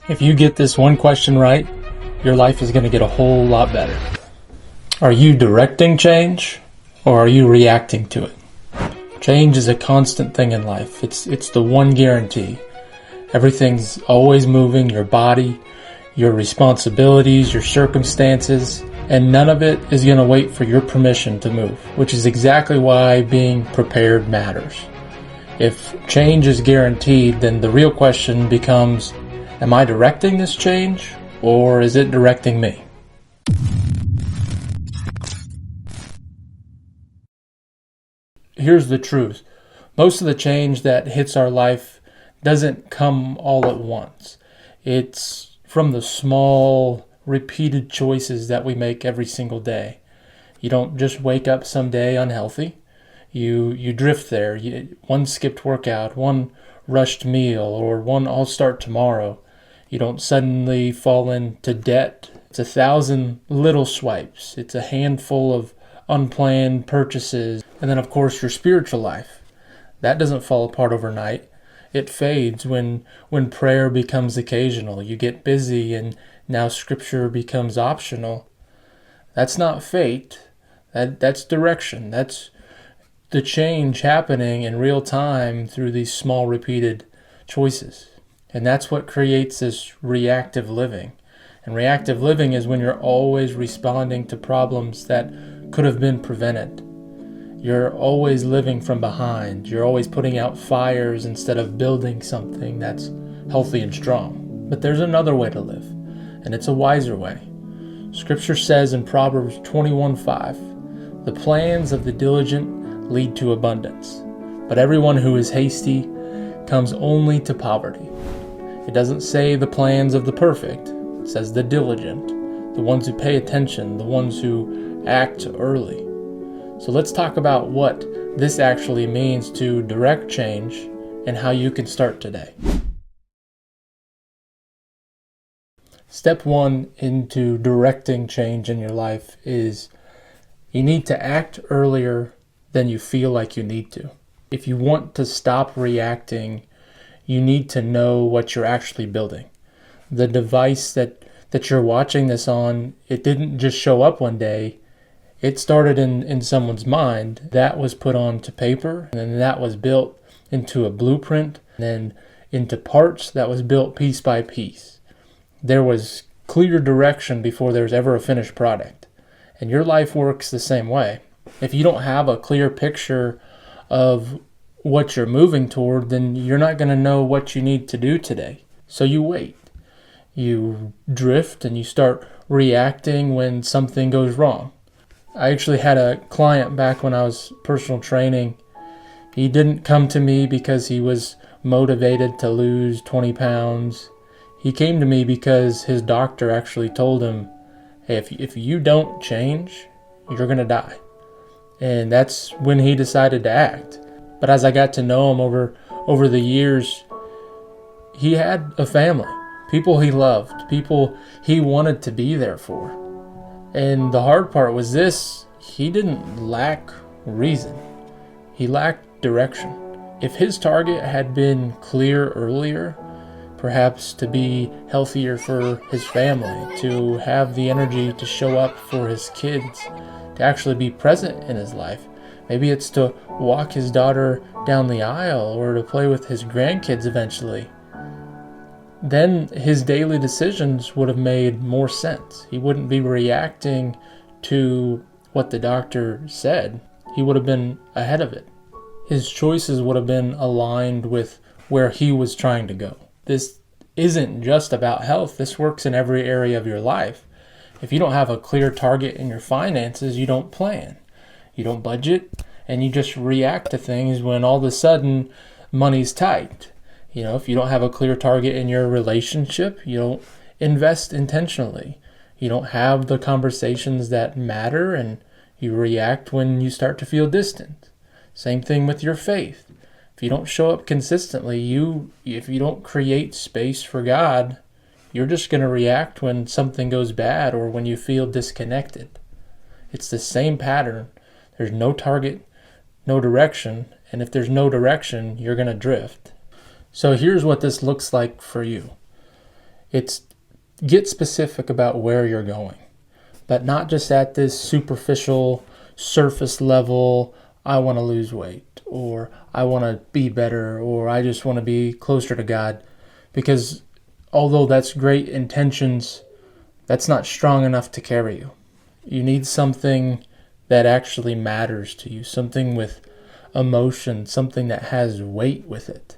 If you get this one question right, your life is going to get a whole lot better. Are you directing change, or are you reacting to it? Change is a constant thing in life. It's the one guarantee. Everything's always moving, your body, your responsibilities, your circumstances, and none of it is going to wait for your permission to move, which is exactly why being prepared matters. If change is guaranteed, then the real question becomes, am I directing this change, or is it directing me? Here's the truth. Most of the change that hits our life doesn't come all at once. It's from the small, repeated choices that we make every single day. You don't just wake up someday unhealthy. You drift there. One skipped workout, one rushed meal, or one I'll start tomorrow. You don't suddenly fall into debt. It's 1,000 little swipes. It's a handful of unplanned purchases. And then, of course, your spiritual life. That doesn't fall apart overnight. It fades when prayer becomes occasional. You get busy and now scripture becomes optional. That's not fate. That's direction. That's the change happening in real time through these small repeated choices. And that's what creates this reactive living. And reactive living is when you're always responding to problems that could have been prevented. You're always living from behind. You're always putting out fires instead of building something that's healthy and strong. But there's another way to live, and it's a wiser way. Scripture says in Proverbs 21:5, "The plans of the diligent lead to abundance, but everyone who is hasty comes only to poverty." It doesn't say the plans of the perfect. It says the diligent, the ones who pay attention, the ones who act early. So let's talk about what this actually means to direct change and how you can start today. Step one into directing change in your life is you need to act earlier than you feel like you need to. If you want to stop reacting, you need to know what you're actually building. The device that you're watching this on, it didn't just show up one day. It started in someone's mind. That was put onto paper, and then that was built into a blueprint, and then into parts that was built piece by piece. There was clear direction before there was ever a finished product. And your life works the same way. If you don't have a clear picture of what you're moving toward, then you're not going to know what you need to do today. So you wait. You drift and you start reacting when something goes wrong. I actually had a client back when I was personal training. He didn't come to me because he was motivated to lose 20 pounds. He came to me because his doctor actually told him, hey, if you don't change, you're going to die. And that's when he decided to act. But as I got to know him over the years, he had a family, people he loved, people he wanted to be there for. And the hard part was this: he didn't lack reason. He lacked direction. If his target had been clear earlier, perhaps to be healthier for his family, to have the energy to show up for his kids, to actually be present in his life. Maybe it's to walk his daughter down the aisle or to play with his grandkids eventually. Then his daily decisions would have made more sense. He wouldn't be reacting to what the doctor said. He would have been ahead of it. His choices would have been aligned with where he was trying to go. This isn't just about health. This works in every area of your life. If you don't have a clear target in your finances, you don't plan. You don't budget, and you just react to things when all of a sudden money's tight. If you don't have a clear target in your relationship, you don't invest intentionally. You don't have the conversations that matter, and you react when you start to feel distant. Same thing with your faith. If you don't show up consistently, if you don't create space for God, you're just going to react when something goes bad or when you feel disconnected. It's the same pattern. There's no target, no direction, and if there's no direction, you're going to drift. So here's what this looks like for you. It's get specific about where you're going, but not just at this superficial, surface level, I want to lose weight, or I want to be better, or I just want to be closer to God. Because although that's great intentions, that's not strong enough to carry you. You need something that actually matters to you, something with emotion, something that has weight with it.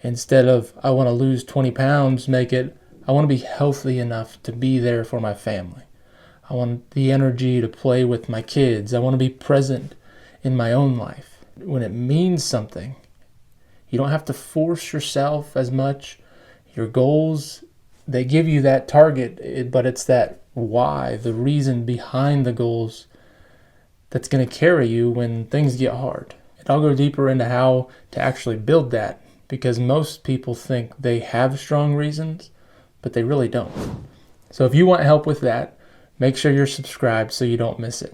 Instead of, I want to lose 20 pounds, make it, I want to be healthy enough to be there for my family. I want the energy to play with my kids. I want to be present in my own life. When it means something, you don't have to force yourself as much. Your goals, they give you that target, but it's that why, the reason behind the goals that's going to carry you when things get hard. And I'll go deeper into how to actually build that, because most people think they have strong reasons, but they really don't. So if you want help with that, make sure you're subscribed so you don't miss it.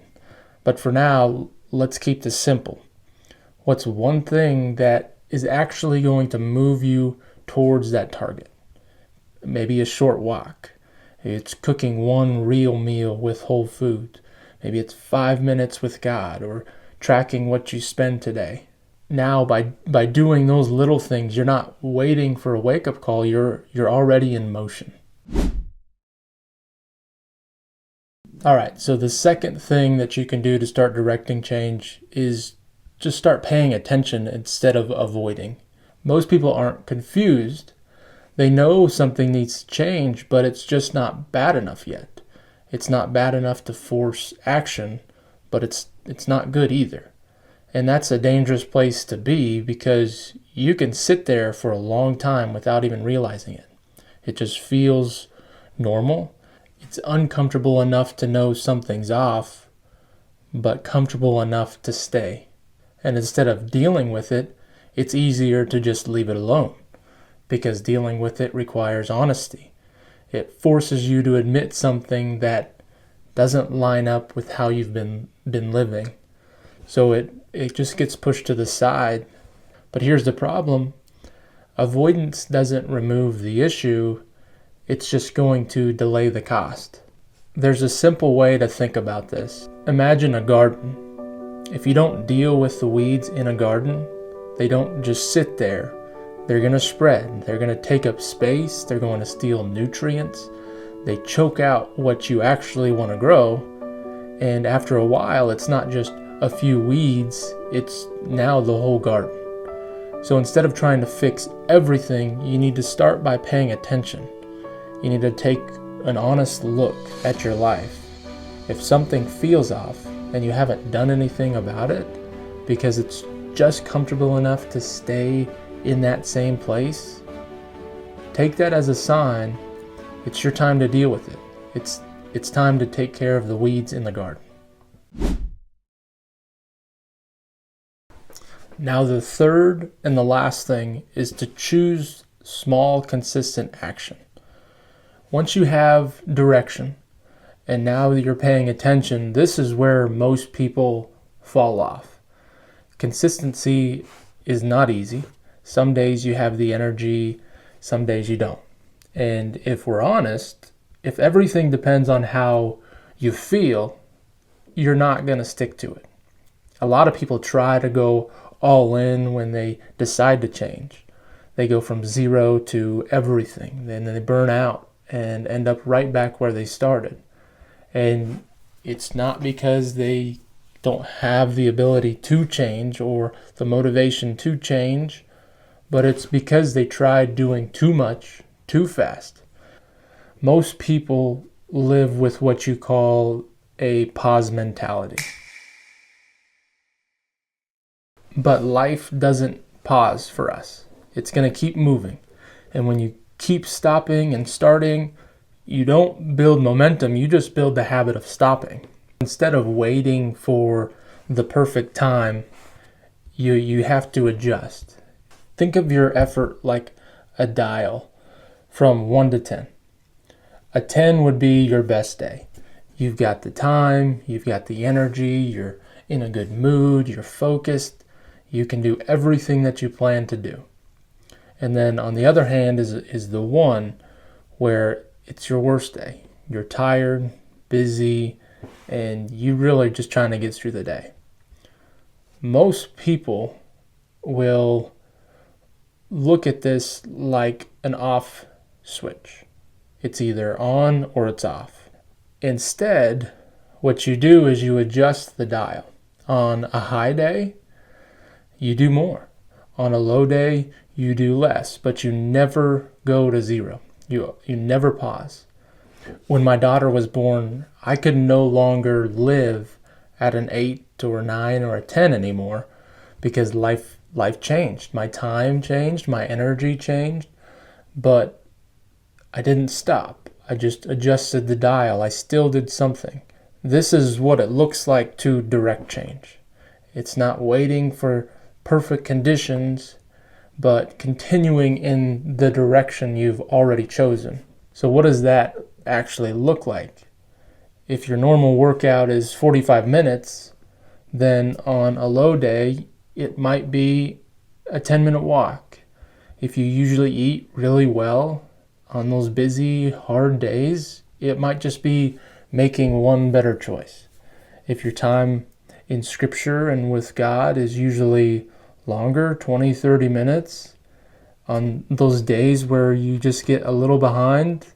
But for now, let's keep this simple. What's one thing that is actually going to move you towards that target? Maybe a short walk. It's cooking one real meal with whole food. Maybe it's 5 minutes with God, or tracking what you spend today. Now, by doing those little things, you're not waiting for a wake-up call. You're already in motion. All right, so the second thing that you can do to start directing change is just start paying attention instead of avoiding. Most people aren't confused. They know something needs to change, but it's just not bad enough yet. It's not bad enough to force action, but it's not good either. And that's a dangerous place to be, because you can sit there for a long time without even realizing it. It just feels normal. It's uncomfortable enough to know something's off, but comfortable enough to stay. And instead of dealing with it, it's easier to just leave it alone, because dealing with it requires honesty. It forces you to admit something that doesn't line up with how you've been living. So it just gets pushed to the side. But here's the problem. Avoidance doesn't remove the issue. It's just going to delay the cost. There's a simple way to think about this. Imagine a garden. If you don't deal with the weeds in a garden, they don't just sit there. They're going to spread. They're going to take up space. They're going to steal nutrients. They choke out what you actually want to grow. And after a while, it's not just a few weeds, it's now the whole garden. So instead of trying to fix everything, you need to start by paying attention. You need to take an honest look at your life. If something feels off and you haven't done anything about it because it's just comfortable enough to stay in that same place, take that as a sign it's your time to deal with it. It's time to take care of the weeds in the garden. Now the third and the last thing is to choose small, consistent action. Once you have direction, and now that you're paying attention, this is where most people fall off. Consistency is not easy. Some days you have the energy, some days you don't. And if we're honest, if everything depends on how you feel, you're not going to stick to it. A lot of people try to go all in when they decide to change. They go from zero to everything, then they burn out and end up right back where they started. And it's not because they don't have the ability to change or the motivation to change, but it's because they tried doing too much too fast. Most people live with what you call a pause mentality. But life doesn't pause for us. It's going to keep moving. And when you keep stopping and starting, you don't build momentum, you just build the habit of stopping. Instead of waiting for the perfect time, you have to adjust. Think of your effort like a dial from 1 to 10. A 10 would be your best day. You've got the time, you've got the energy, you're in a good mood, you're focused. You can do everything that you plan to do. And then on the other hand is the 1, where it's your worst day. You're tired, busy, and you really just trying to get through the day. Most people will look at this like an off switch. It's either on or it's off. Instead, what you do is you adjust the dial. On a high day, you do more. On a low day, you do less, but you never go to zero. You never pause. When my daughter was born, I could no longer live at an 8 or a 9 or a 10 anymore because life changed. My time changed, my energy changed, but I didn't stop. I just adjusted the dial. I still did something. This is what it looks like to direct change. It's not waiting for perfect conditions, but continuing in the direction you've already chosen. So what does that actually look like? If your normal workout is 45 minutes, then on a low day, it might be a 10-minute walk. If you usually eat really well on those busy, hard days, it might just be making one better choice. If your time in Scripture and with God is usually longer, 20, 30 minutes, on those days where you just get a little behind,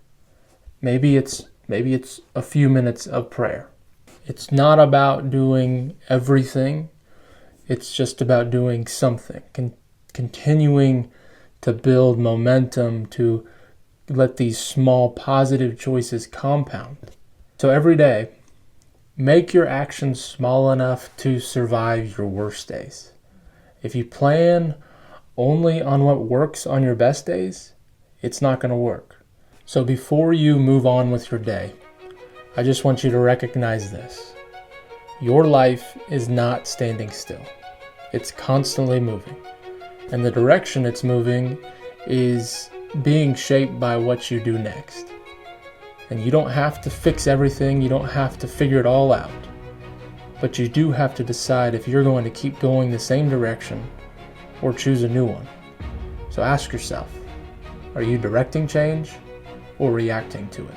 maybe it's a few minutes of prayer. It's not about doing everything. It's just about doing something, continuing to build momentum, to let these small positive choices compound. So every day, make your actions small enough to survive your worst days. If you plan only on what works on your best days, it's not going to work. So before you move on with your day, I just want you to recognize this. Your life is not standing still. It's constantly moving. And the direction it's moving is being shaped by what you do next. And you don't have to fix everything. You don't have to figure it all out. But you do have to decide if you're going to keep going the same direction or choose a new one. So ask yourself, are you directing change or reacting to it?